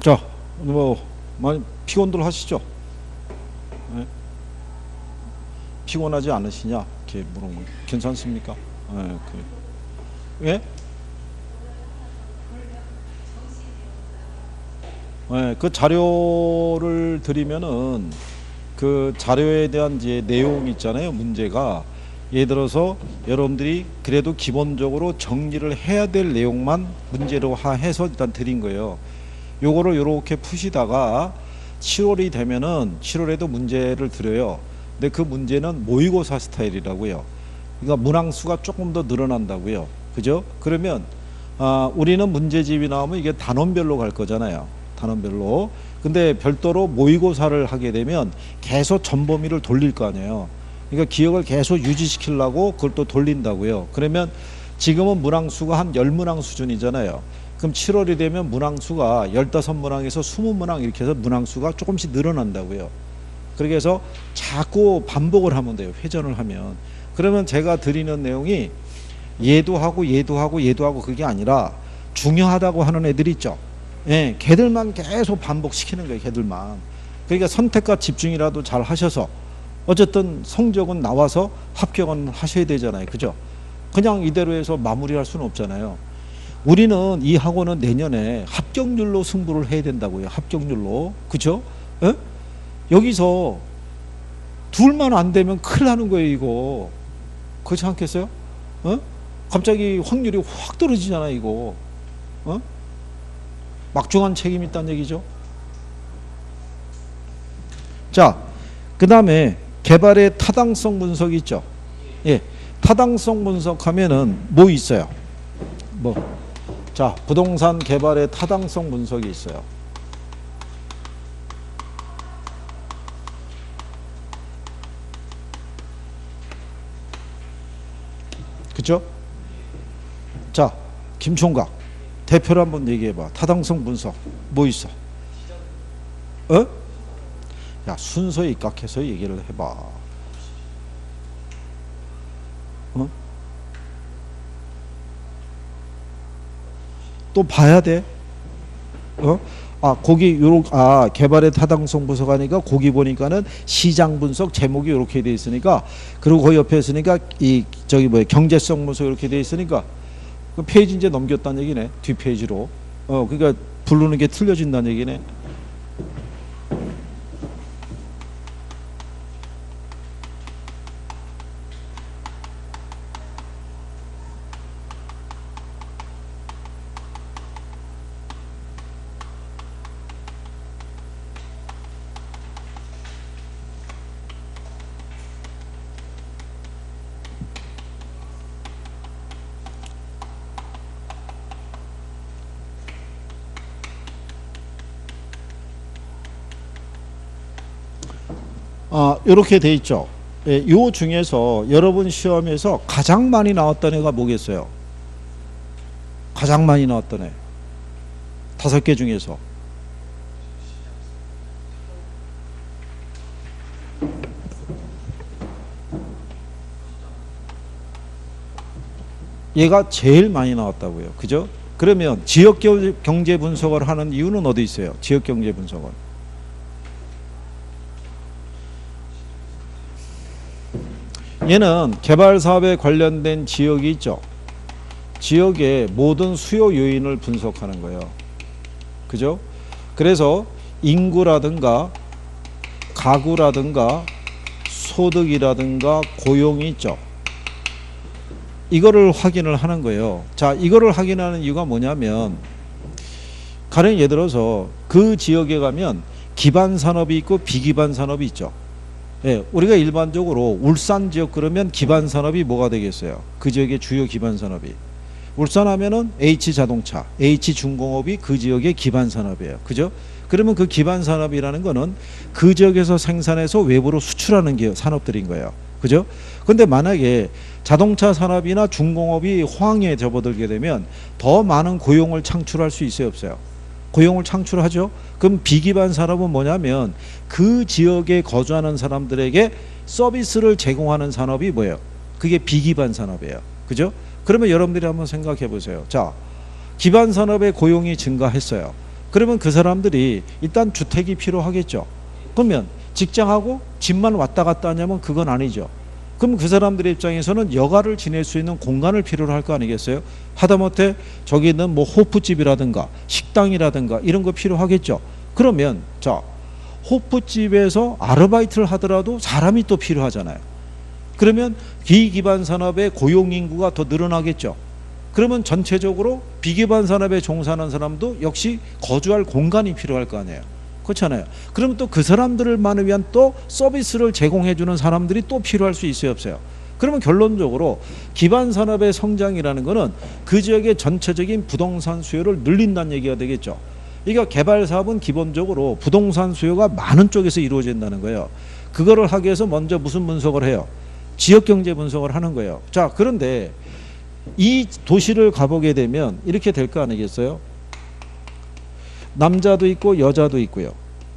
자, 많이 피곤들 하시죠? 네? 피곤하지 않으시냐? 이렇게 물어보면 괜찮습니까? 네, 예? 네, 그 자료를 드리면은 그 자료에 대한 이제 내용 있잖아요. 문제가 예를 들어서 여러분들이 그래도 기본적으로 정리를 해야 될 내용만 문제로 해서 일단 드린 거예요. 요거를 요렇게 푸시다가 7월이 되면은 7월에도 문제를 드려요. 근데 그 문제는 모의고사 스타일이라고요. 그러니까 문항수가 조금 더 늘어난다고요. 그죠? 그러면 우리는 문제집이 나오면 이게 단원별로 갈 거잖아요. 단원별로. 근데 별도로 모의고사를 하게 되면 계속 전범위를 돌릴 거 아니에요. 그러니까 기억을 계속 유지시키려고 그걸 또 돌린다고요. 그러면 지금은 문항수가 한 10문항 수준이잖아요. 그럼 7월이 되면 문항수가 15문항에서 20문항 이렇게 해서 문항수가 조금씩 늘어난다고요. 그렇게 해서 자꾸 반복을 하면 돼요. 회전을 하면. 그러면 제가 드리는 내용이 얘도 하고 얘도 하고 얘도 하고 그게 아니라 중요하다고 하는 애들 있죠. 예, 걔들만 계속 반복시키는 거예요. 걔들만. 그러니까 선택과 집중이라도 잘 하셔서 어쨌든 성적은 나와서 합격은 하셔야 되잖아요. 그죠? 그냥 이대로 해서 마무리할 수는 없잖아요. 우리는 이 학원은 내년에 합격률로 승부를 해야 된다고요. 합격률로. 그죠? 예? 여기서 둘만 안 되면 큰일 나는 거예요. 이거. 그렇지 않겠어요? 어? 갑자기 확률이 확 떨어지잖아요. 이거. 어? 막중한 책임이 있다는 얘기죠. 자, 그 다음에 개발의 타당성 분석이 있죠. 예, 타당성 분석하면은 뭐 있어요? 자, 부동산 개발의 타당성 분석이 있어요. 그죠? 자, 김총각 대표로 한번 얘기해봐. 타당성 분석 뭐 있어? 어? 야, 순서에 입각해서 얘기를 해봐. 어? 또 봐야 돼. 어? 거기 개발의 타당성 분석하니까 거기 보니까는 시장 분석 제목이 이렇게 돼 있으니까, 그리고 거기 옆에 있으니까 경제성 분석 이렇게 돼 있으니까 그 페이지 이제 넘겼다는 얘기네. 뒷페이지로. 그러니까 부르는 게 틀려진다는 얘기네. 이렇게 돼 있죠. 예, 요 중에서 여러분 시험에서 가장 많이 나왔던 애가 뭐겠어요? 가장 많이 나왔던 애. 5개 중에서. 얘가 제일 많이 나왔다고요. 그죠? 그러면 지역경제 분석을 하는 이유는 어디 있어요? 지역경제 분석은. 얘는 개발사업에 관련된 지역이 있죠. 지역의 모든 수요 요인을 분석하는 거예요. 그죠? 그래서 인구라든가 가구라든가 소득이라든가 고용이 있죠. 이거를 확인을 하는 거예요. 자, 이거를 확인하는 이유가 뭐냐면, 가령 예를 들어서 그 지역에 가면 기반 산업이 있고 비기반 산업이 있죠. 예, 우리가 일반적으로 울산 지역 그러면 기반 산업이 뭐가 되겠어요? 그 지역의 주요 기반 산업이. 울산 하면은 H자동차, H중공업이 그 지역의 기반 산업이에요. 그죠? 그러면 그 기반 산업이라는 거는 그 지역에서 생산해서 외부로 수출하는 게 산업들인 거예요. 그죠? 근데 만약에 자동차 산업이나 중공업이 호황에 접어들게 되면 더 많은 고용을 창출할 수 있어요, 없어요? 고용을 창출하죠. 그럼 비기반 산업은 뭐냐면 그 지역에 거주하는 사람들에게 서비스를 제공하는 산업이 뭐예요? 그게 비기반 산업이에요. 그죠? 그러면 여러분들이 한번 생각해 보세요. 자, 기반 산업의 고용이 증가했어요. 그러면 그 사람들이 일단 주택이 필요하겠죠. 그러면 직장하고 집만 왔다 갔다 하냐면 그건 아니죠. 그럼 그 사람들의 입장에서는 여가를 지낼 수 있는 공간을 필요로 할 거 아니겠어요? 하다못해 저기 있는 뭐 호프집이라든가 식당이라든가 이런 거 필요하겠죠. 그러면 자, 호프집에서 아르바이트를 하더라도 사람이 또 필요하잖아요. 그러면 기기반 산업의 고용 인구가 더 늘어나겠죠. 그러면 전체적으로 비기반 산업에 종사하는 사람도 역시 거주할 공간이 필요할 거 아니에요. 그렇잖아요. 그러면 또 그 사람들만을 위한 또 서비스를 제공해 주는 사람들이 또 필요할 수 있어요, 없어요? 그러면 결론적으로 기반 산업의 성장이라는 거는 그 지역의 전체적인 부동산 수요를 늘린다는 얘기가 되겠죠. 그러니까 개발 사업은 기본적으로 부동산 수요가 많은 쪽에서 이루어진다는 거예요. 그거를 하기 위해서 먼저 무슨 분석을 해요? 지역 경제 분석을 하는 거예요. 자, 그런데 이 도시를 가보게 되면 이렇게 될 거 아니겠어요? 남자도 있고 여자도 있고요.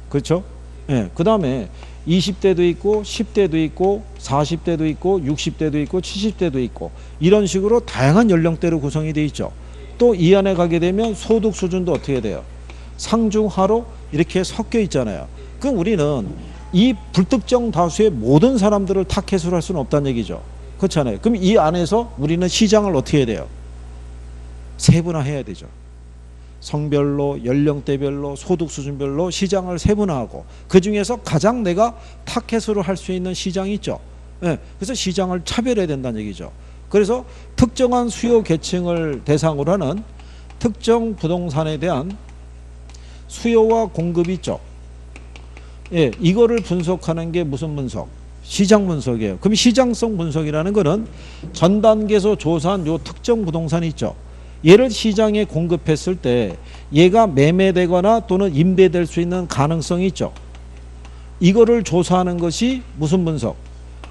그렇죠? 예. 그 다음에 20대도 있고 10대도 있고 40대도 있고 60대도 있고 70대도 있고 이런 식으로 다양한 연령대로 구성이 돼 있죠. 또 이 안에 가게 되면 소득 수준도 어떻게 돼요? 상중하로 이렇게 섞여 있잖아요. 그럼 우리는 이 불특정 다수의 모든 사람들을 타겟으로 할 수는 없다는 얘기죠. 그렇잖아요. 그럼 이 안에서 우리는 시장을 어떻게 해야 돼요? 세분화해야 되죠. 성별로, 연령대별로, 소득 수준별로 시장을 세분화하고 그 중에서 가장 내가 타겟으로 할 수 있는 시장이 있죠. 네, 그래서 시장을 차별해야 된다는 얘기죠. 그래서 특정한 수요 계층을 대상으로 하는 특정 부동산에 대한 수요와 공급이 있죠. 예, 이거를 분석하는 게 무슨 분석? 시장 분석이에요. 그럼 시장성 분석이라는 거는 전 단계에서 조사한 요 특정 부동산이 있죠. 얘를 시장에 공급했을 때 얘가 매매되거나 또는 임대될 수 있는 가능성이 있죠. 이거를 조사하는 것이 무슨 분석?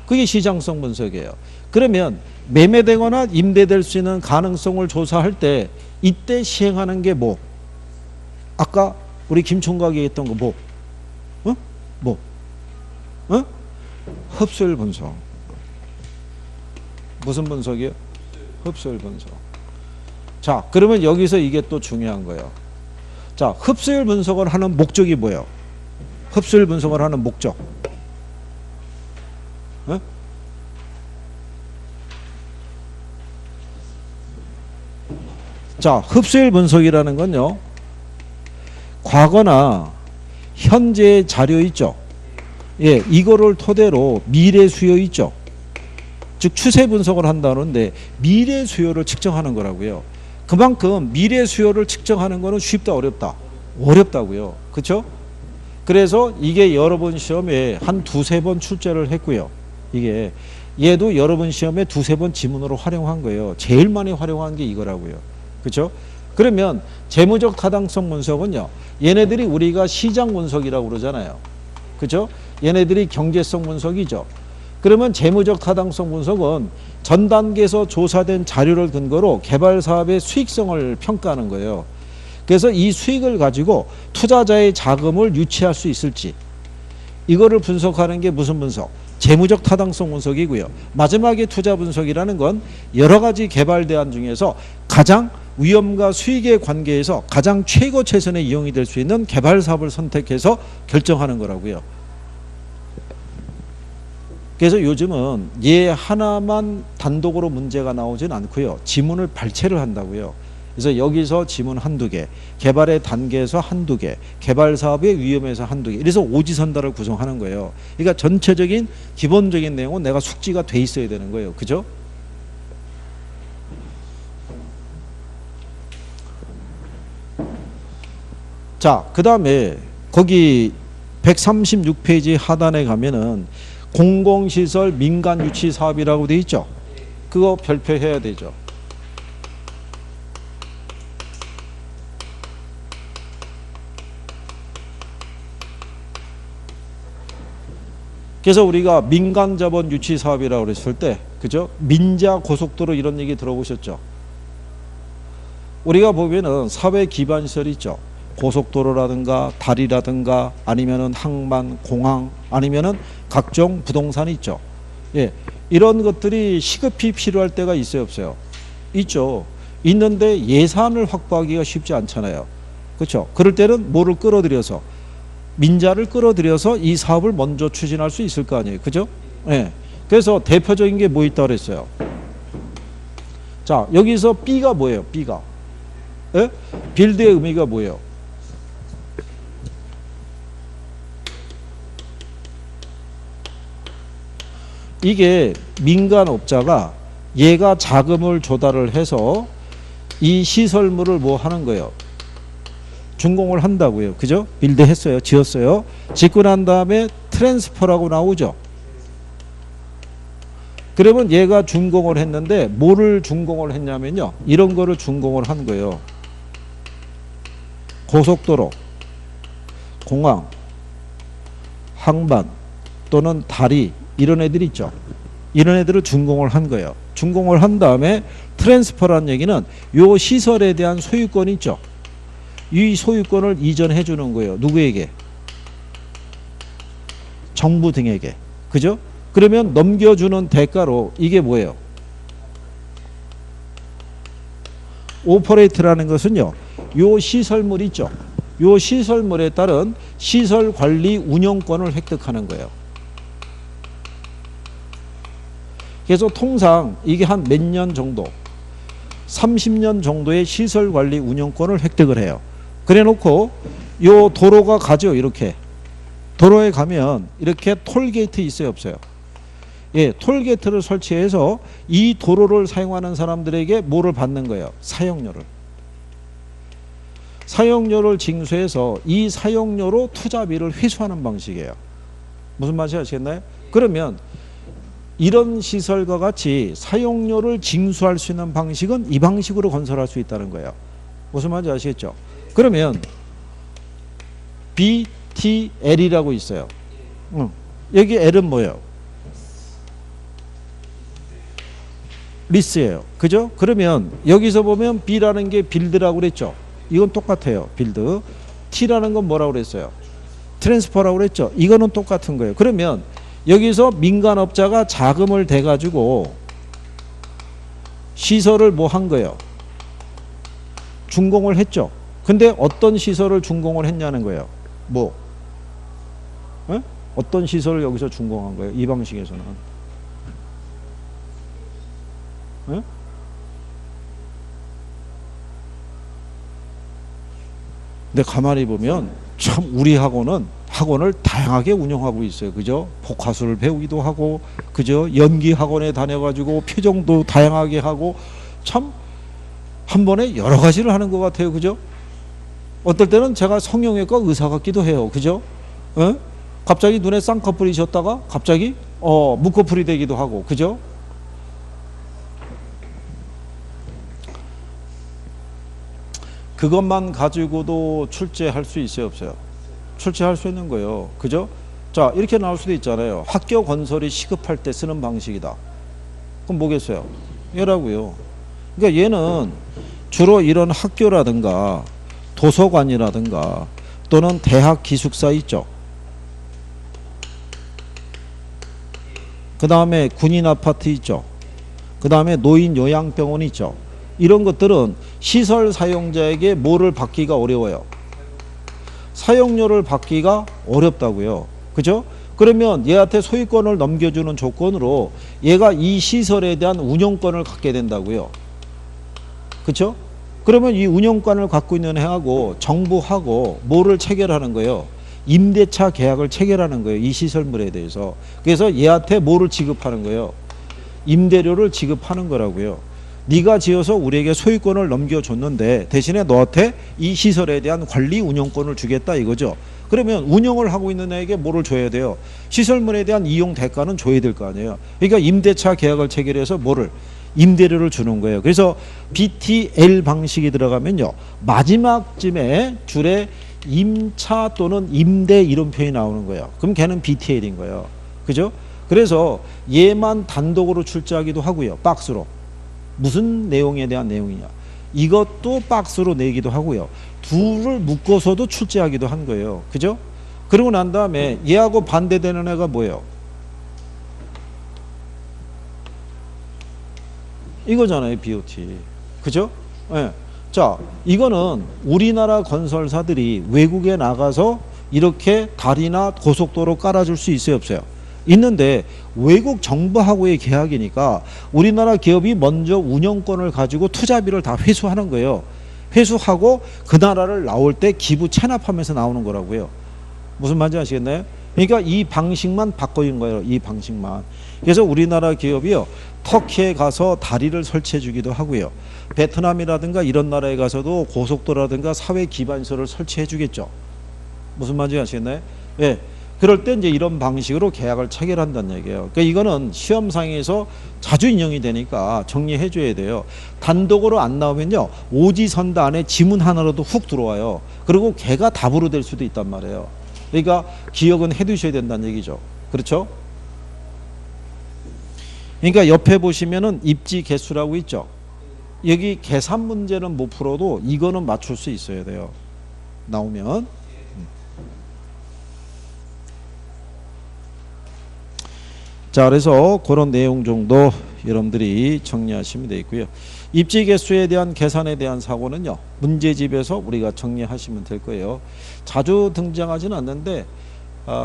그게 시장성 분석이에요. 그러면 매매되거나 임대될 수 있는 가능성을 조사할 때 이때 시행하는 게 뭐? 아까 우리 김 총각이 했던 거 뭐? 어? 뭐? 어? 흡수율 분석. 무슨 분석이요? 흡수율 분석. 자, 그러면 여기서 이게 또 중요한 거예요. 자, 흡수율 분석을 하는 목적이 뭐예요? 흡수율 분석을 하는 목적. 어? 자, 흡수율 분석이라는 건요, 과거나 현재의 자료 있죠. 예, 이거를 토대로 미래 수요 있죠. 즉 추세 분석을 한다는데 미래 수요를 측정하는 거라고요. 그만큼 미래 수요를 측정하는 거는 쉽다 어렵다? 어렵다고요. 그렇죠? 그래서 이게 여러 번 시험에 한 두세 번 출제를 했고요. 이게 얘도 여러 번 시험에 두세 번 지문으로 활용한 거예요. 제일 많이 활용한 게 이거라고요. 그렇죠? 그러면 재무적 타당성 분석은요, 얘네들이 우리가 시장 분석이라고 그러잖아요. 그렇죠? 얘네들이 경제성 분석이죠. 그러면 재무적 타당성 분석은 전 단계에서 조사된 자료를 근거로 개발 사업의 수익성을 평가하는 거예요. 그래서 이 수익을 가지고 투자자의 자금을 유치할 수 있을지, 이거를 분석하는 게 무슨 분석? 재무적 타당성 분석이고요. 마지막에 투자 분석이라는 건 여러 가지 개발 대안 중에서 가장 위험과 수익의 관계에서 가장 최고 최선의 이용이 될 수 있는 개발 사업을 선택해서 결정하는 거라고요. 그래서 요즘은 얘 하나만 단독으로 문제가 나오진 않고요. 지문을 발췌를 한다고요. 그래서 여기서 지문 한두 개, 개발의 단계에서 한두 개, 개발 사업의 위험에서 한두 개, 이래서 오지선다를 구성하는 거예요. 그러니까 전체적인 기본적인 내용은 내가 숙지가 돼 있어야 되는 거예요. 그죠? 자, 그 다음에 거기 136페이지 하단에 가면은 공공시설 민간 유치 사업이라고 돼 있죠. 그거 별표해야 되죠. 그래서 우리가 민간 자본 유치 사업이라고 그랬을 때, 그죠? 민자 고속도로 이런 얘기 들어보셨죠? 우리가 보면은 사회 기반 시설이 있죠. 고속도로라든가 다리라든가 아니면은 항만, 공항, 아니면은 각종 부동산이 있죠. 예, 이런 것들이 시급히 필요할 때가 있어요, 없어요? 있죠. 있는데 예산을 확보하기가 쉽지 않잖아요. 그렇죠? 그럴 때는 뭐를 끌어들여서 민자를 끌어들여서 이 사업을 먼저 추진할 수 있을 거 아니에요. 그죠? 예. 그래서 대표적인 게 뭐 있다 그랬어요. 자, 여기서 B가 뭐예요? B가. 예? 빌드의 의미가 뭐예요? 이게 민간업자가 얘가 자금을 조달을 해서 이 시설물을 뭐 하는 거예요? 준공을 한다고요. 그죠? 빌드 했어요. 지었어요. 짓고 난 다음에 트랜스퍼라고 나오죠. 그러면 얘가 준공을 했는데 뭐를 준공을 했냐면요. 이런 거를 준공을 한 거예요. 고속도로, 공항, 항만 또는 다리 이런 애들 있죠. 이런 애들을 준공을 한 거예요. 준공을 한 다음에 트랜스퍼라는 얘기는 요 시설에 대한 소유권이 있죠. 이 소유권을 이전해 주는 거예요. 누구에게? 정부 등에게. 그죠? 그러면 넘겨주는 대가로 이게 뭐예요? 오퍼레이트라는 것은요. 요 시설물 있죠. 요 시설물에 따른 시설 관리 운영권을 획득하는 거예요. 그래서 통상 이게 한 몇 년 정도 30년 정도의 시설 관리 운영권을 획득을 해요. 그래 놓고 요 도로가 가죠. 이렇게 도로에 가면 이렇게 톨게이트 있어요 없어요? 예, 톨게이트를 설치해서 이 도로를 사용하는 사람들에게 뭐를 받는 거예요? 사용료를. 사용료를 징수해서 이 사용료로 투자비를 회수하는 방식이에요. 무슨 말인지 아시겠나요? 그러면 이런 시설과 같이 사용료를 징수할 수 있는 방식은 이 방식으로 건설할 수 있다는 거예요. 무슨 말인지 아시겠죠? 그러면 BTL이라고 있어요. 여기 L은 뭐예요? 리스예요. 그죠? 그러면 여기서 보면 B라는 게 빌드라고 그랬죠. 이건 똑같아요. 빌드. T라는 건 뭐라고 그랬어요? 트랜스퍼라고 그랬죠. 이거는 똑같은 거예요. 그러면 여기서 민간업자가 자금을 대가지고 시설을 뭐 한 거예요? 준공을 했죠. 근데 어떤 시설을 준공을 했냐는 거예요. 뭐? 에? 어떤 시설을 여기서 준공한 거예요? 이 방식에서는. 에? 근데 가만히 보면 참 우리 학원을 다양하게 운영하고 있어요. 그죠? 복화술을 배우기도 하고, 그죠? 연기 학원에 다녀가지고 표정도 다양하게 하고, 참 한 번에 여러 가지를 하는 것 같아요. 그죠? 어떨 때는 제가 성형외과 의사 같기도 해요. 그죠? 에? 갑자기 눈에 쌍꺼풀이 졌다가 갑자기 무꺼풀이 되기도 하고, 그죠? 그것만 가지고도 출제할 수 있어요, 없어요? 출제할 수 있는 거예요. 그죠? 자, 이렇게 나올 수도 있잖아요. 학교 건설이 시급할 때 쓰는 방식이다. 그럼 뭐겠어요? 얘라고요. 그러니까 얘는 주로 이런 학교라든가 도서관이라든가 또는 대학 기숙사 있죠. 그 다음에 군인 아파트 있죠. 그 다음에 노인 요양병원 있죠. 이런 것들은 시설 사용자에게 뭐를 받기가 어려워요? 사용료를 받기가 어렵다고요. 그죠? 그러면 얘한테 소유권을 넘겨주는 조건으로 얘가 이 시설에 대한 운영권을 갖게 된다고요. 그렇죠? 그러면 이 운영권을 갖고 있는 해하고 정부하고 뭐를 체결하는 거예요? 임대차 계약을 체결하는 거예요. 이 시설물에 대해서. 그래서 얘한테 뭐를 지급하는 거예요? 임대료를 지급하는 거라고요. 네가 지어서 우리에게 소유권을 넘겨줬는데 대신에 너한테 이 시설에 대한 관리 운영권을 주겠다 이거죠. 그러면 운영을 하고 있는 애에게 뭐를 줘야 돼요? 시설물에 대한 이용 대가는 줘야 될 거 아니에요. 그러니까 임대차 계약을 체결해서 뭐를? 임대료를 주는 거예요. 그래서 BTL 방식이 들어가면요. 마지막쯤에 줄에 임차 또는 임대 이런 표현이 나오는 거예요. 그럼 걔는 BTL인 거예요. 그죠? 그래서 얘만 단독으로 출제하기도 하고요. 박스로. 무슨 내용에 대한 내용이냐. 이것도 박스로 내기도 하고요. 둘을 묶어서도 출제하기도 한 거예요. 그죠? 그러고 난 다음에 얘하고 반대되는 애가 뭐예요? 이거잖아요. BOT. 그죠? 예. 자, 이거는 우리나라 건설사들이 외국에 나가서 이렇게 다리나 고속도로 깔아줄 수 있어요, 없어요? 있는데 외국 정부하고의 계약이니까 우리나라 기업이 먼저 운영권을 가지고 투자비를 다 회수하는 거예요. 회수하고 그 나라를 나올 때 기부 체납하면서 나오는 거라고요. 무슨 말인지 아시겠나요? 그러니까 이 방식만 바꿔인 거예요. 이 방식만. 그래서 우리나라 기업이요, 터키에 가서 다리를 설치해 주기도 하고요, 베트남이라든가 이런 나라에 가서도 고속도로라든가 사회 기반시설을 설치해 주겠죠. 무슨 말인지 아시겠나요? 예. 그럴 때 이제 이런 방식으로 계약을 체결한다는 얘기예요. 그러니까 이거는 시험상에서 자주 인용이 되니까 정리해 줘야 돼요. 단독으로 안 나오면요, 오지선다 안에 지문 하나로도 훅 들어와요. 그리고 걔가 답으로 될 수도 있단 말이에요. 그러니까 기억은 해 두셔야 된다는 얘기죠. 그렇죠? 그러니까 옆에 보시면은 입지 개수라고 있죠. 여기 계산 문제는 못 풀어도 이거는 맞출 수 있어야 돼요. 나오면. 자, 그래서 그런 내용 정도 여러분들이 정리하시면 되겠고요. 입지 개수에 대한 계산에 대한 사고는요, 문제집에서 우리가 정리하시면 될 거예요. 자주 등장하지는 않는데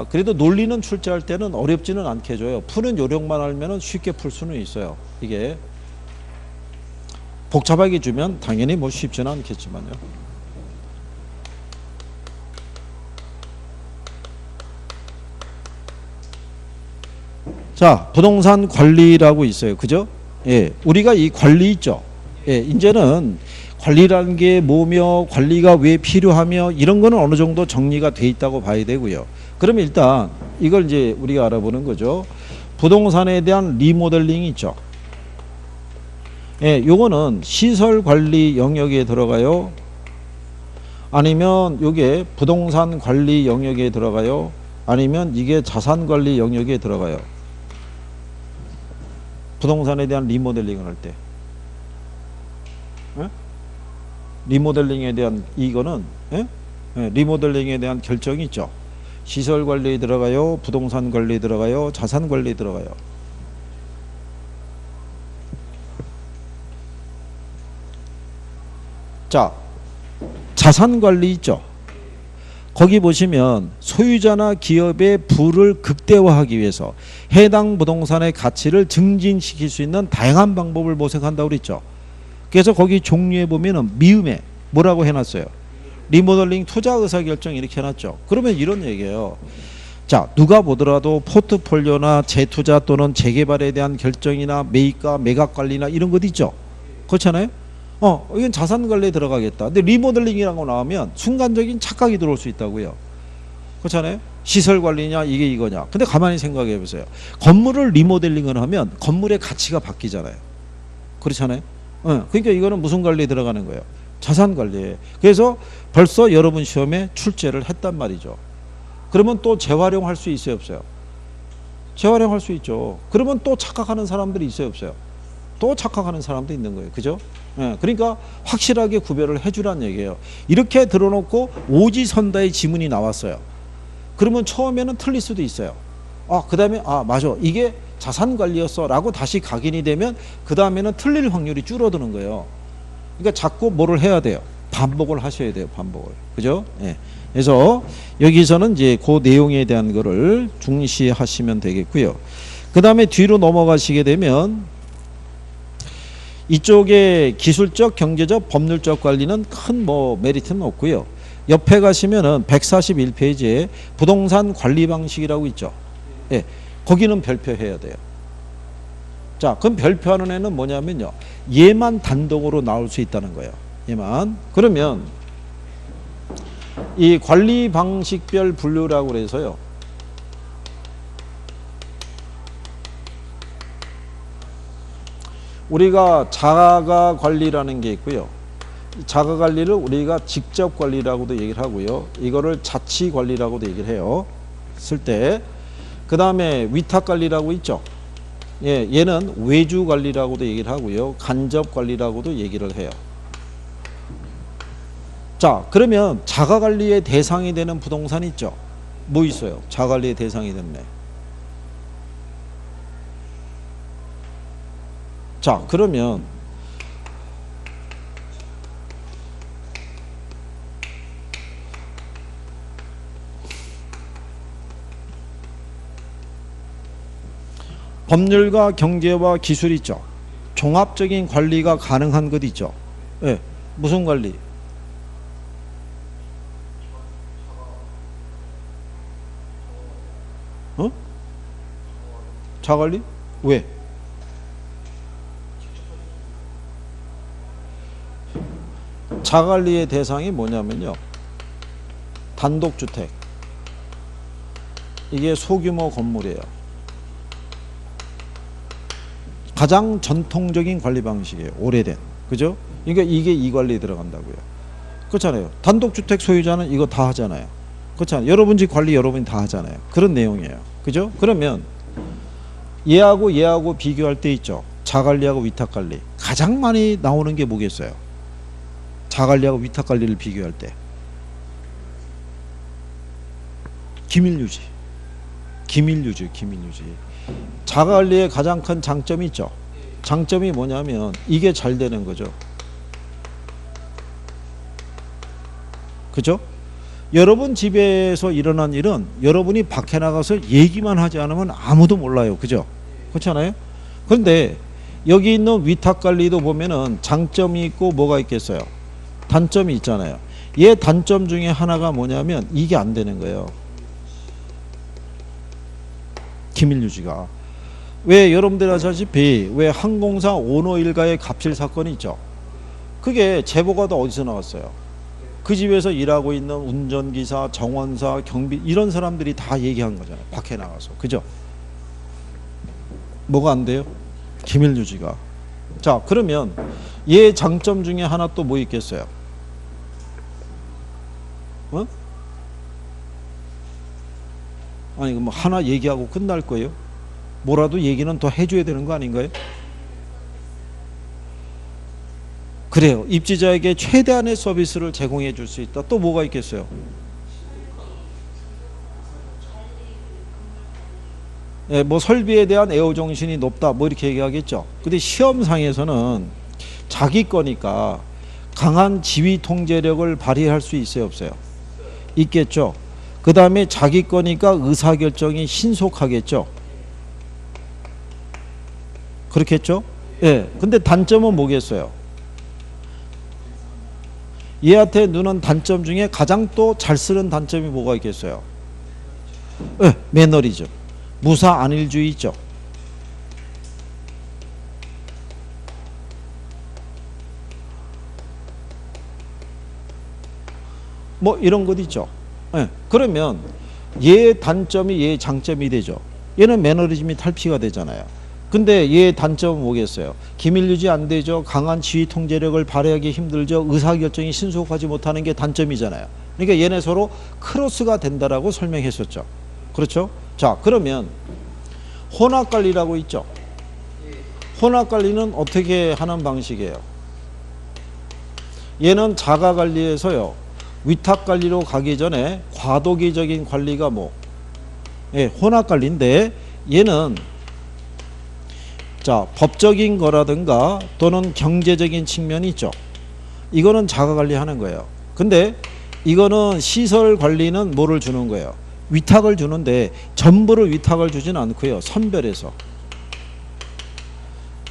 그래도 논리는 출제할 때는 어렵지는 않게 줘요. 푸는 요령만 알면 쉽게 풀 수는 있어요. 이게 복잡하게 주면 당연히 뭐 쉽지는 않겠지만요. 자, 부동산 관리라고 있어요. 그죠? 예, 우리가 이 관리 있죠. 예, 이제는 관리라는 게 뭐며 관리가 왜 필요하며 이런 거는 어느 정도 정리가 돼 있다고 봐야 되고요. 그러면 일단 이걸 이제 우리가 알아보는 거죠. 부동산에 대한 리모델링이 있죠. 예, 요거는 시설 관리 영역에 들어가요? 아니면 요게 부동산 관리 영역에 들어가요? 아니면 이게 자산 관리 영역에 들어가요? 부동산에 대한 리모델링을 할 때. 예? 리모델링에 대한 이거는 예? 예, 리모델링에 대한 결정이 있죠. 시설 관리에 들어가요? 부동산 관리에 들어가요? 자산 관리에 들어가요? 자, 자산 관리 있죠. 거기 보시면 소유자나 기업의 부를 극대화하기 위해서 해당 부동산의 가치를 증진시킬 수 있는 다양한 방법을 모색한다고 그랬죠. 그래서 거기 종류에 보면은 미음에 뭐라고 해놨어요? 리모델링 투자 의사결정 이렇게 해놨죠. 그러면 이런 얘기예요. 자, 누가 보더라도 포트폴리오나 재투자 또는 재개발에 대한 결정이나 매입과 매각 관리나 이런 것 있죠. 그렇잖아요. 이건 자산 관리에 들어가겠다. 근데 리모델링이라는 거 나오면 순간적인 착각이 들어올 수 있다고요. 그렇잖아요. 시설 관리냐 이게 이거냐. 근데 가만히 생각해 보세요. 건물을 리모델링을 하면 건물의 가치가 바뀌잖아요. 그렇잖아요. 그러니까 이거는 무슨 관리에 들어가는 거예요? 자산 관리에. 그래서 벌써 여러분 시험에 출제를 했단 말이죠. 그러면 또 재활용할 수 있어요, 없어요? 재활용할 수 있죠. 그러면 또 착각하는 사람들이 있어요, 없어요? 또 착각하는 사람도 있는 거예요. 그죠? 예, 그러니까 확실하게 구별을 해주란 얘기예요. 이렇게 들어놓고 오지선다의 지문이 나왔어요. 그러면 처음에는 틀릴 수도 있어요. 그 다음에 맞아, 이게 자산관리였어 라고 다시 각인이 되면 그 다음에는 틀릴 확률이 줄어드는 거예요. 그러니까 자꾸 뭐를 해야 돼요? 반복을 하셔야 돼요. 반복을. 그죠? 예. 그래서 여기서는 이제 그 내용에 대한 거를 중시하시면 되겠고요. 그 다음에 뒤로 넘어가시게 되면 이쪽에 기술적, 경제적, 법률적 관리는 큰 뭐 메리트는 없고요. 옆에 가시면은 141페이지에 부동산 관리 방식이라고 있죠. 예, 거기는 별표해야 돼요. 자, 그럼 별표하는 애는 뭐냐면요, 얘만 단독으로 나올 수 있다는 거예요. 얘만. 그러면 이 관리 방식별 분류라고 그래서요, 우리가 자가 관리라는 게 있고요. 자가 관리를 우리가 직접 관리라고도 얘기를 하고요. 이거를 자치 관리라고도 얘기를 해요. 쓸 때. 그 다음에 위탁 관리라고 있죠. 예, 얘는 외주 관리라고도 얘기를 하고요. 간접 관리라고도 얘기를 해요. 자, 그러면 자가 관리의 대상이 되는 부동산 있죠. 뭐 있어요? 자가 관리의 대상이 됐네. 자, 그러면 법률과 경제와 기술이 있죠. 종합적인 관리가 가능한 것 있죠. 예. 무슨 관리? 어? 자관리? 왜? 자관리의 대상이 뭐냐면요. 단독주택. 이게 소규모 건물이에요. 가장 전통적인 관리 방식이에요. 오래된. 그죠? 그러니까 이게 이 관리에 들어간다고요. 그렇잖아요. 단독주택 소유자는 이거 다 하잖아요. 그렇잖아요. 여러분 집 관리 여러분이 다 하잖아요. 그런 내용이에요. 그죠? 그러면 얘하고 비교할 때 있죠. 자관리하고 위탁관리. 가장 많이 나오는 게 뭐겠어요? 자관리하고 위탁관리를 비교할 때. 기밀유지. 기밀유지. 자관리의 가장 큰 장점이 있죠. 장점이 뭐냐면 이게 잘 되는 거죠. 그죠? 여러분 집에서 일어난 일은 여러분이 밖에 나가서 얘기만 하지 않으면 아무도 몰라요. 그죠? 그렇잖아요? 그런데 여기 있는 위탁관리도 보면은 장점이 있고 뭐가 있겠어요? 단점이 있잖아요. 얘 단점 중에 하나가 뭐냐면 이게 안 되는 거예요. 기밀유지가. 왜 여러분들 아시다시피 왜 항공사 오너 일가의 갑질 사건이 있죠. 그게 제보가 다 어디서 나왔어요? 그 집에서 일하고 있는 운전기사, 정원사, 경비 이런 사람들이 다 얘기한 거잖아요. 밖에 나가서. 그죠? 뭐가 안 돼요? 기밀유지가. 자, 그러면 얘 장점 중에 하나 또 뭐 있겠어요? 어? 아니 뭐 하나 얘기하고 끝날 거예요? 뭐라도 얘기는 더 해줘야 되는 거 아닌가요? 그래요. 입지자에게 최대한의 서비스를 제공해 줄 수 있다. 또 뭐가 있겠어요? 예, 뭐 설비에 대한 애호정신이 높다. 뭐 이렇게 얘기하겠죠. 근데 시험상에서는 자기 거니까 강한 지휘 통제력을 발휘할 수 있어요, 없어요? 있겠죠. 그 다음에 자기 거니까 의사결정이 신속하겠죠. 그렇겠죠? 예. 근데 단점은 뭐겠어요? 얘한테 누는 단점 중에 가장 또 잘 쓰는 단점이 뭐가 있겠어요? 예, 매너리즘. 무사 안일주의 있죠. 뭐 이런 것 있죠. 예, 그러면 얘 단점이 얘 장점이 되죠. 얘는 매너리즘이 탈피가 되잖아요. 근데 얘 단점은 뭐겠어요? 기밀유지 안 되죠. 강한 지휘 통제력을 발휘하기 힘들죠. 의사결정이 신속하지 못하는 게 단점이잖아요. 그러니까 얘네 서로 크로스가 된다라고 설명했었죠. 그렇죠? 자, 그러면 혼합관리라고 있죠. 혼합관리는 어떻게 하는 방식이에요? 얘는 자가관리에서요. 위탁관리로 가기 전에 과도기적인 관리가 뭐? 예, 혼합관리인데 얘는 자, 법적인 거라든가 또는 경제적인 측면이 있죠. 이거는 자가관리하는 거예요. 근데 이거는 시설 관리는 뭐를 주는 거예요? 위탁을 주는데 전부를 위탁을 주진 않고요. 선별해서.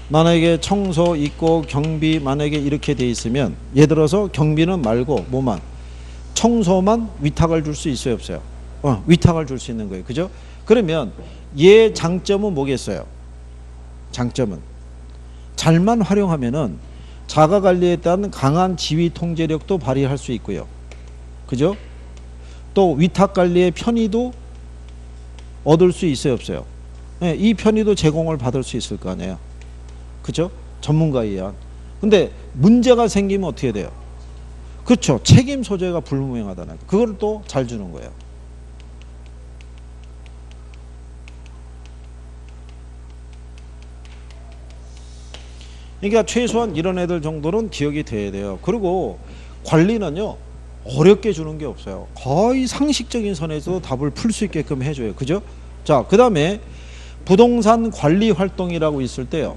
만약에 청소 있고 경비 만약에 이렇게 돼 있으면 예를 들어서 경비는 말고 뭐만 청소만 위탁을 줄 수 있어요, 없어요? 위탁을 줄 수 있는 거예요. 그죠? 그러면 얘 장점은 뭐겠어요? 장점은 잘만 활용하면은 자가관리에 따른 강한 지휘 통제력도 발휘할 수 있고요. 그죠? 또 위탁관리의 편의도 얻을 수 있어요, 없어요? 네, 이 편의도 제공을 받을 수 있을 거 아니에요. 그죠? 전문가에 의한. 근데 문제가 생기면 어떻게 돼요? 그렇죠. 책임 소재가 불분명하다는 거. 그걸 또 잘 주는 거예요. 그러니까 최소한 이런 애들 정도는 기억이 돼야 돼요. 그리고 관리는요. 어렵게 주는 게 없어요. 거의 상식적인 선에서 답을 풀 수 있게끔 해줘요. 그죠? 자, 그 다음에 부동산 관리 활동이라고 있을 때요.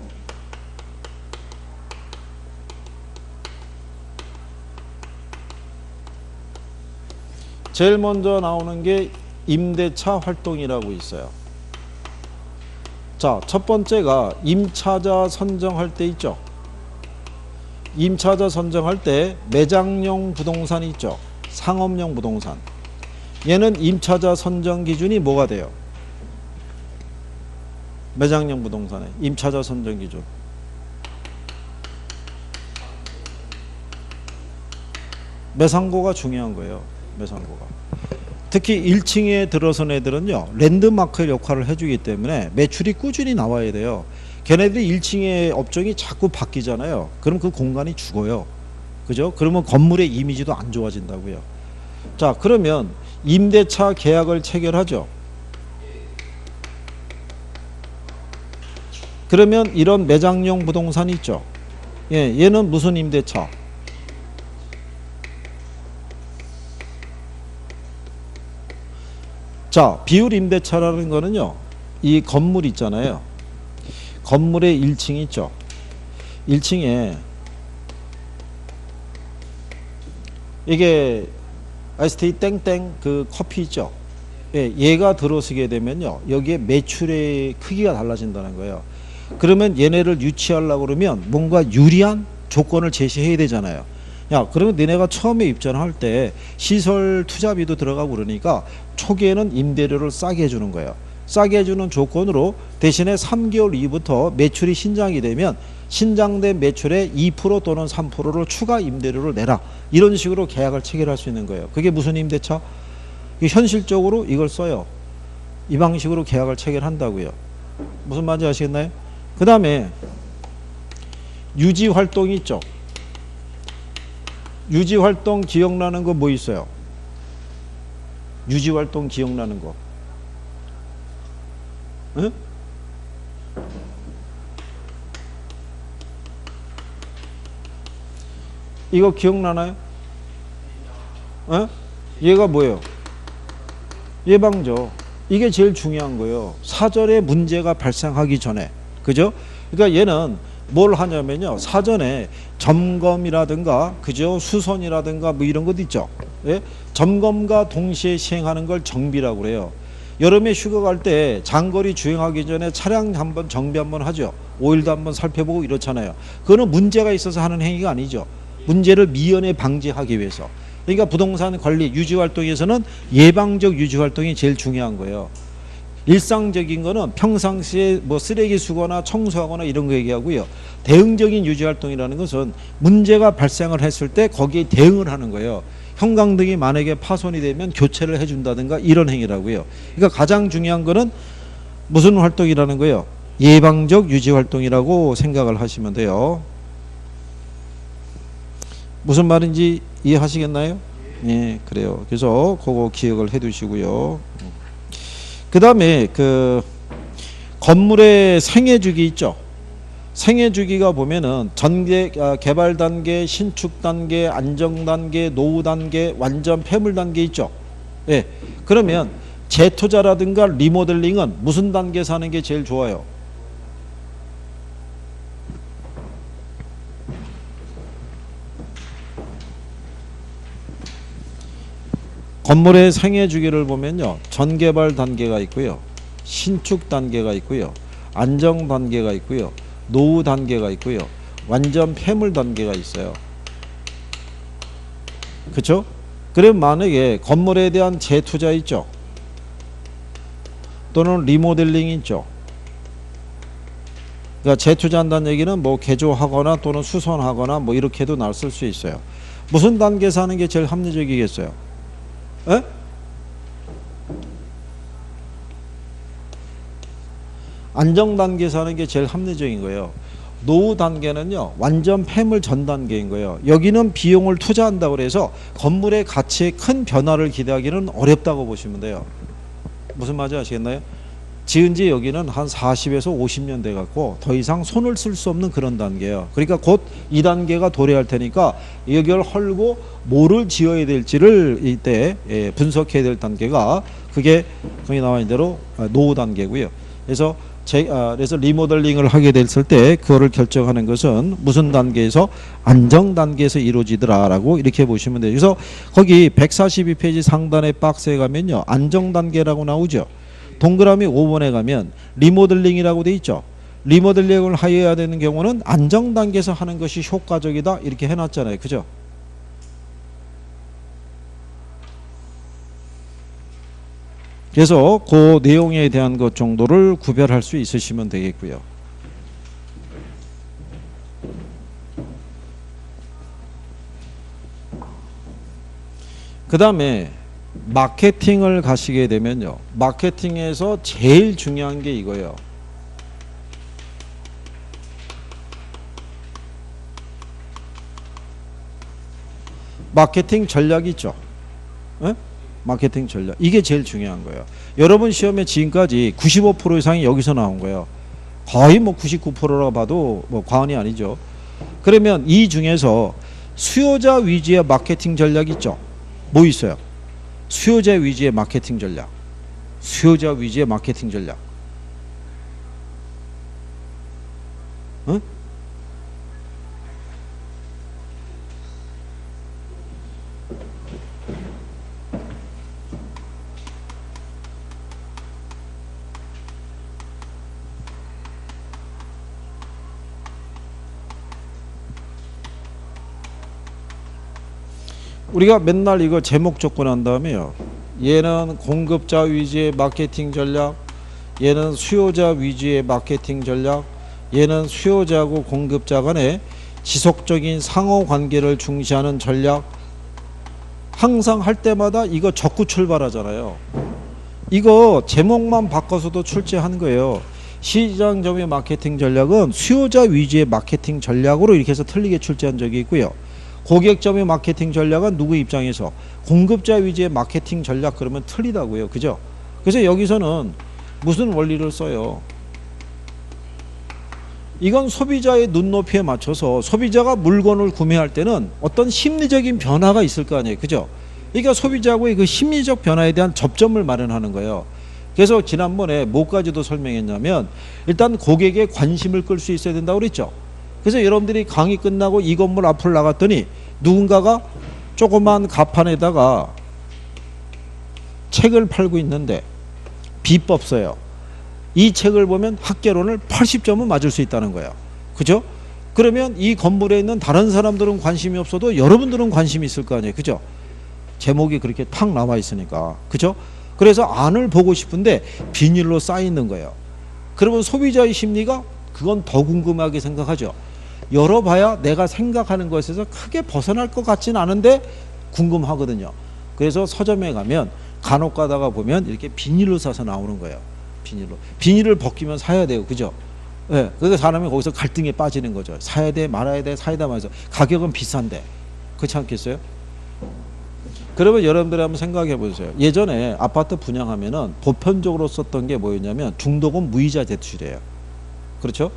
제일 먼저 나오는 게 임대차 활동이라고 있어요. 자, 첫 번째가 임차자 선정할 때 있죠. 임차자 선정할 때 매장용 부동산이 있죠. 상업용 부동산. 얘는 임차자 선정 기준이 뭐가 돼요? 매장용 부동산의 임차자 선정 기준. 매상고가 중요한 거예요. 매상고가. 특히 1층에 들어선 애들은요, 랜드마크 역할을 해주기 때문에 매출이 꾸준히 나와야 돼요. 걔네들이 1층의 업종이 자꾸 바뀌잖아요. 그럼 그 공간이 죽어요. 그죠? 그러면 건물의 이미지도 안 좋아진다고요. 자, 그러면 임대차 계약을 체결하죠. 그러면 이런 매장용 부동산이 있죠. 예, 얘는 무슨 임대차? 자, 비율 임대차라는 거는요, 이 건물 있잖아요. 건물의 1층 있죠. 1층에 이게 ST 땡땡 그 커피 있죠. 예, 얘가 들어서게 되면요, 여기에 매출의 크기가 달라진다는 거예요. 그러면 얘네를 유치하려고 그러면 뭔가 유리한 조건을 제시해야 되잖아요. 야, 그러면 너네가 처음에 입점할 때 시설 투자비도 들어가고 그러니까 초기에는 임대료를 싸게 해주는 거예요. 싸게 해주는 조건으로 대신에 3개월 이후부터 매출이 신장이 되면 신장된 매출의 2% 또는 3%를 추가 임대료를 내라. 이런 식으로 계약을 체결할 수 있는 거예요. 그게 무슨 임대차? 현실적으로 이걸 써요. 이 방식으로 계약을 체결한다고요. 무슨 말인지 아시겠나요? 그 다음에 유지활동이 있죠. 유지활동 기억나는 거 뭐 있어요? 유지활동 기억나는 거. 응? 이거 기억나나요? 어? 얘가 뭐예요? 예방죠. 이게 제일 중요한 거예요. 사전에 문제가 발생하기 전에. 그죠? 그러니까 얘는 뭘 하냐면요, 사전에 점검이라든가, 그죠, 수선이라든가 뭐 이런 것도 있죠. 예? 점검과 동시에 시행하는 걸 정비라고 그래요. 여름에 휴가 갈 때 장거리 주행하기 전에 차량 한번 정비 한번 하죠. 오일도 한번 살펴보고 이렇잖아요. 그거는 문제가 있어서 하는 행위가 아니죠. 문제를 미연에 방지하기 위해서. 그러니까 부동산 관리 유지활동에서는 예방적 유지활동이 제일 중요한 거예요. 일상적인 거는 평상시에 뭐 쓰레기 수거나 청소하거나 이런 거 얘기하고요. 대응적인 유지활동이라는 것은 문제가 발생을 했을 때 거기에 대응을 하는 거예요. 형광등이 만약에 파손이 되면 교체를 해준다든가 이런 행위라고요. 그러니까 가장 중요한 거는 무슨 활동이라는 거예요? 예방적 유지활동이라고 생각을 하시면 돼요. 무슨 말인지 이해하시겠나요? 예, 그래요. 그래서 그거 기억을 해 두시고요. 그 다음에 그 건물의 생애 주기 있죠. 생애 주기가 보면은 개발 단계, 신축 단계, 안정 단계, 노후 단계, 완전 폐물 단계 있죠. 예. 그러면 재투자라든가 리모델링은 무슨 단계에서 하는 게 제일 좋아요? 건물의 생애 주기를 보면요, 전개발 단계가 있고요, 신축 단계가 있고요, 안정 단계가 있고요, 노후 단계가 있고요, 완전 폐물 단계가 있어요. 그렇죠? 그럼 만약에 건물에 대한 재투자 있죠, 또는 리모델링이 있죠. 그러니까 재투자한다는 얘기는 뭐 개조하거나 또는 수선하거나 뭐 이렇게도 나쓸 수 있어요. 무슨 단계에서 하는 게 제일 합리적이겠어요? 에? 안정 단계에서 하는 게 제일 합리적인 거예요. 노후 단계는요, 완전 폐물 전 단계인 거예요. 여기는 비용을 투자한다고 해서 건물의 가치에 큰 변화를 기대하기는 어렵다고 보시면 돼요. 무슨 말인지 아시겠나요? 지은 지 여기는 한 40에서 50년 돼 갖고 더 이상 손을 쓸 수 없는 그런 단계예요. 그러니까 곧 2단계가 도래할 테니까 여기를 헐고 뭐를 지어야 될지를 이때 분석해야 될 단계가, 그게 거기 나와 있는 대로 노후 단계고요. 그래서 그래서 리모델링을 하게 됐을 때 그거를 결정하는 것은 무슨 단계에서? 안정 단계에서 이루어지더라라고 이렇게 보시면 돼요. 그래서 거기 142페이지 상단의 박스에 가면요, 안정 단계라고 나오죠. 동그라미 5번에 가면 리모델링이라고 돼 있죠. 리모델링을 해야 되는 경우는 안정 단계에서 하는 것이 효과적이다 이렇게 해놨잖아요. 그죠? 그래서 그 내용에 대한 것 정도를 구별할 수 있으시면 되겠고요. 그 다음에 마케팅을 가시게 되면요. 마케팅에서 제일 중요한 게 이거예요. 마케팅 전략이 있죠. 에? 마케팅 전략. 이게 제일 중요한 거예요. 여러분 시험에 지금까지 95% 이상이 여기서 나온 거예요. 거의 뭐 99%라고 봐도 뭐 과언이 아니죠. 그러면 이 중에서 수요자 위주의 마케팅 전략 있죠. 뭐 있어요? 수요자 위주의 마케팅 전략. 수요자 위주의 마케팅 전략. 응? 우리가 맨날 이거 제목 적고 난 다음에요. 얘는 공급자 위주의 마케팅 전략, 얘는 수요자 위주의 마케팅 전략, 얘는 수요자하고 공급자 간의 지속적인 상호 관계를 중시하는 전략. 항상 할 때마다 이거 적고 출발하잖아요. 이거 제목만 바꿔서도 출제한 거예요. 시장 점유 마케팅 전략은 수요자 위주의 마케팅 전략으로 이렇게 해서 틀리게 출제한 적이 있고요. 고객 점유 마케팅 전략은 누구 입장에서 공급자 위주의 마케팅 전략 그러면 틀리다고요. 그죠? 그래서 여기서는 무슨 원리를 써요? 이건 소비자의 눈높이에 맞춰서 소비자가 물건을 구매할 때는 어떤 심리적인 변화가 있을 거 아니에요. 그죠? 그러니까 소비자하고의 그 심리적 변화에 대한 접점을 마련하는 거예요. 그래서 지난번에 뭐까지도 설명했냐면 일단 고객의 관심을 끌 수 있어야 된다고 그랬죠. 그래서 여러분들이 강의 끝나고 이 건물 앞을 나갔더니 누군가가 조그만 가판에다가 책을 팔고 있는데 비법서예요. 이 책을 보면 학개론을 80점은 맞을 수 있다는 거예요. 그죠? 그러면 이 건물에 있는 다른 사람들은 관심이 없어도 여러분들은 관심이 있을 거 아니에요. 그죠? 제목이 그렇게 탁 나와 있으니까. 그죠? 그래서 안을 보고 싶은데 비닐로 쌓여 있는 거예요. 그러면 소비자의 심리가 그건 더 궁금하게 생각하죠. 열어봐야 내가 생각하는 것에서 크게 벗어날 것 같지는 않은데 궁금하거든요. 그래서 서점에 가면 간혹 가다가 보면 이렇게 비닐로 싸서 나오는 거예요. 비닐로. 비닐을 벗기면 사야 돼요. 그죠? 예. 네. 그러니까 사람이 거기서 갈등에 빠지는 거죠. 사야 돼, 말아야 돼, 사야 돼 말해서 가격은 비싼데. 그렇지 않겠어요? 그러면 여러분들이 한번 생각해 보세요. 예전에 아파트 분양하면은 보편적으로 썼던 게 뭐였냐면 중도금 무이자 대출이에요. 그렇죠?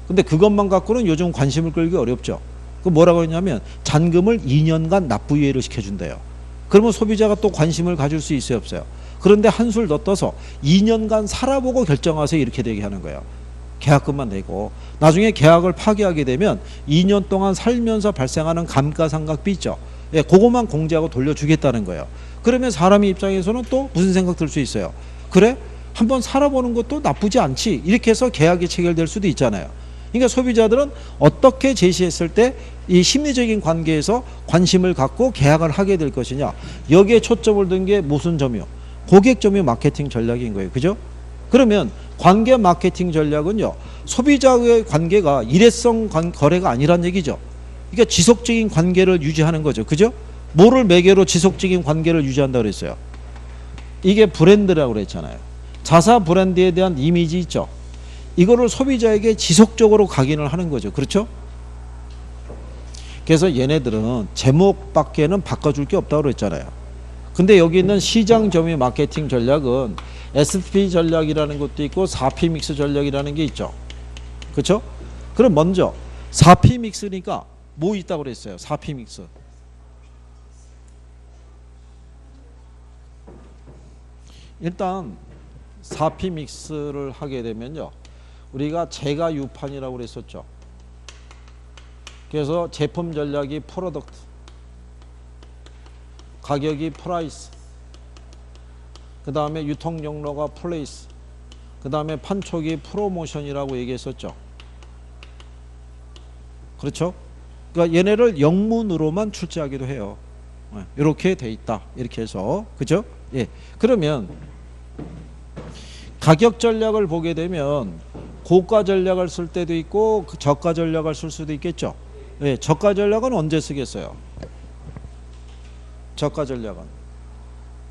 근데 그것만 갖고는 요즘 관심을 끌기 어렵죠. 그 뭐라고 했냐면 잔금을 2년간 납부유예를 시켜준대요. 그러면 소비자가 또 관심을 가질 수 있어요, 없어요? 그런데 한술 더 떠서 2년간 살아보고 결정하세요 이렇게 되게 하는 거예요. 계약금만 내고 나중에 계약을 파기하게 되면 2년 동안 살면서 발생하는 감가상각비 있죠. 예, 그것만 공제하고 돌려주겠다는 거예요. 그러면 사람의 입장에서는 또 무슨 생각 들 수 있어요? 그래? 한번 살아보는 것도 나쁘지 않지. 이렇게 해서 계약이 체결될 수도 있잖아요. 그러니까 소비자들은 어떻게 제시했을 때 이 심리적인 관계에서 관심을 갖고 계약을 하게 될 것이냐. 여기에 초점을 둔 게 무슨 점이요? 고객 점유 마케팅 전략인 거예요. 그죠? 그러면 관계 마케팅 전략은요. 소비자의 관계가 일회성 거래가 아니란 얘기죠. 그러니까 지속적인 관계를 유지하는 거죠. 그죠? 뭐를 매개로 지속적인 관계를 유지한다고 그랬어요? 이게 브랜드라고 그랬잖아요. 자사 브랜드에 대한 이미지 있죠. 이거를 소비자에게 지속적으로 각인을 하는 거죠. 그렇죠? 그래서 얘네들은 제목밖에는 바꿔줄 게 없다고 그랬잖아요. 근데 여기 있는 시장 점유 마케팅 전략은 SP 전략이라는 것도 있고 4P 믹스 전략이라는 게 있죠. 그렇죠? 그럼 먼저 4P 믹스니까 뭐 있다고 그랬어요? 4P 믹스. 일단 4P 믹스를 하게 되면요. 우리가 제가 유판이라고 그랬었죠. 그래서 제품 전략이 프로덕트, 가격이 프라이스, 그 다음에 유통경로가 플레이스, 그 다음에 판촉이 프로모션이라고 얘기했었죠. 그렇죠? 그러니까 얘네를 영문으로만 출제하기도 해요. 이렇게 돼 있다. 이렇게 해서. 그죠? 예. 그러면 가격 전략을 보게 되면 고가 전략을 쓸 때도 있고 저가 전략을 쓸 수도 있겠죠. 예. 저가 전략은 언제 쓰겠어요? 저가 전략은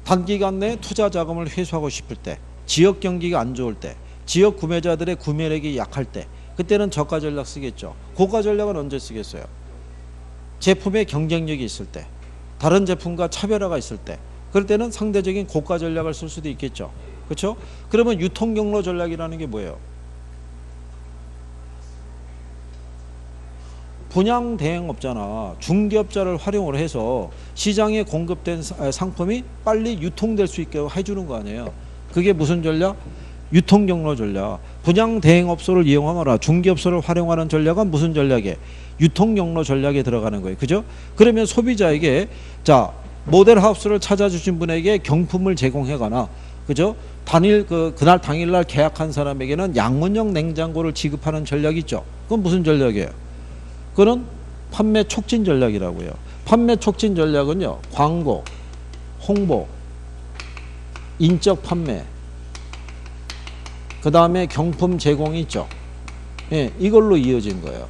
단기간 내에 투자 자금을 회수하고 싶을 때, 지역 경기가 안 좋을 때, 지역 구매자들의 구매력이 약할 때, 그때는 저가 전략 쓰겠죠. 고가 전략은 언제 쓰겠어요? 제품의 경쟁력이 있을 때, 다른 제품과 차별화가 있을 때, 그럴 때는 상대적인 고가 전략을 쓸 수도 있겠죠. 그렇죠? 그러면 유통경로 전략이라는 게 뭐예요? 분양 대행업자나 중개업자를 활용을 해서 시장에 공급된 상품이 빨리 유통될 수 있게 해주는 거 아니에요. 그게 무슨 전략? 유통경로 전략. 분양 대행업소를 이용하거나 중개업소를 활용하는 전략은 무슨 전략이에요? 유통경로 전략에 들어가는 거예요. 그죠? 그러면 소비자에게 자 모델하우스를 찾아주신 분에게 경품을 제공하거나 그죠? 그날 당일날 계약한 사람에게는 양문형 냉장고를 지급하는 전략이 있죠. 그건 무슨 전략이에요? 그건 판매 촉진 전략이라고요. 판매 촉진 전략은요. 광고, 홍보, 인적 판매, 그 다음에 경품 제공이 있죠. 예, 이걸로 이어진 거예요.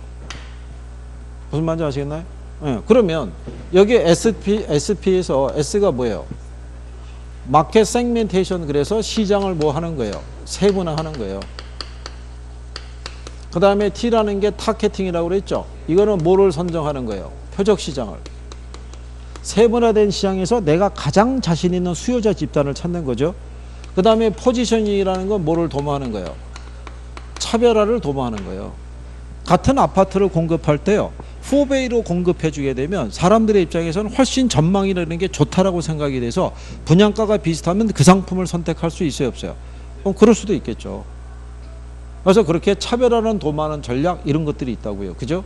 무슨 말인지 아시겠나요? 예, 그러면 여기 SP에서 S가 뭐예요? 마켓 세그멘테이션, 그래서 시장을 뭐 하는 거예요? 세분화하는 거예요. 그 다음에 T라는 게 타겟팅이라고 그랬죠. 이거는 뭐를 선정하는 거예요? 표적 시장을. 세분화된 시장에서 내가 가장 자신 있는 수요자 집단을 찾는 거죠. 그 다음에 포지셔닝이라는 건 뭐를 도모하는 거예요? 차별화를 도모하는 거예요. 같은 아파트를 공급할 때요. 4배로 공급해 주게 되면 사람들의 입장에서는 훨씬 전망이라는 게 좋다라고 생각이 돼서 분양가가 비슷하면 그 상품을 선택할 수 있어요, 없어요? 그럴 수도 있겠죠. 그래서 그렇게 차별화는 도모하는 전략 이런 것들이 있다고요. 그죠?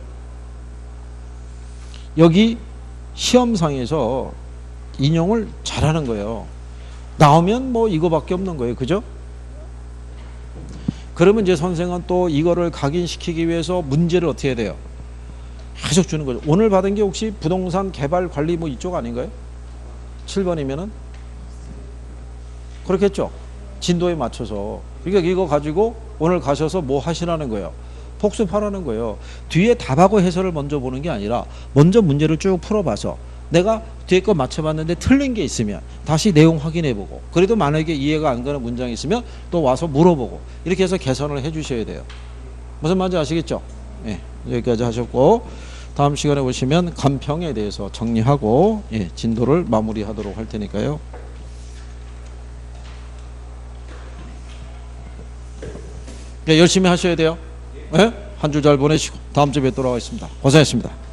여기 시험상에서 인용을 잘하는 거예요. 나오면 뭐 이거밖에 없는 거예요. 그죠? 그러면 이제 선생은 또 이거를 각인시키기 위해서 문제를 어떻게 해야 돼요? 계속 주는 거죠. 오늘 받은 게 혹시 부동산 개발 관리 뭐 이쪽 아닌가요? 7번이면은 그렇겠죠. 진도에 맞춰서. 그러니까 이거 가지고 오늘 가셔서 뭐 하시라는 거예요? 복습하라는 거예요. 뒤에 답하고 해설을 먼저 보는 게 아니라 먼저 문제를 쭉 풀어봐서 내가 뒤에 거 맞춰봤는데 틀린 게 있으면 다시 내용 확인해보고, 그래도 만약에 이해가 안 가는 문장이 있으면 또 와서 물어보고, 이렇게 해서 개선을 해 주셔야 돼요. 무슨 말인지 아시겠죠? 예, 여기까지 하셨고 다음 시간에 보시면 간평에 대해서 정리하고 예, 진도를 마무리하도록 할 테니까요. 예, 열심히 하셔야 돼요. 예? 한 주 잘 보내시고 다음 주에 뵙도록 하겠습니다. 고생했습니다.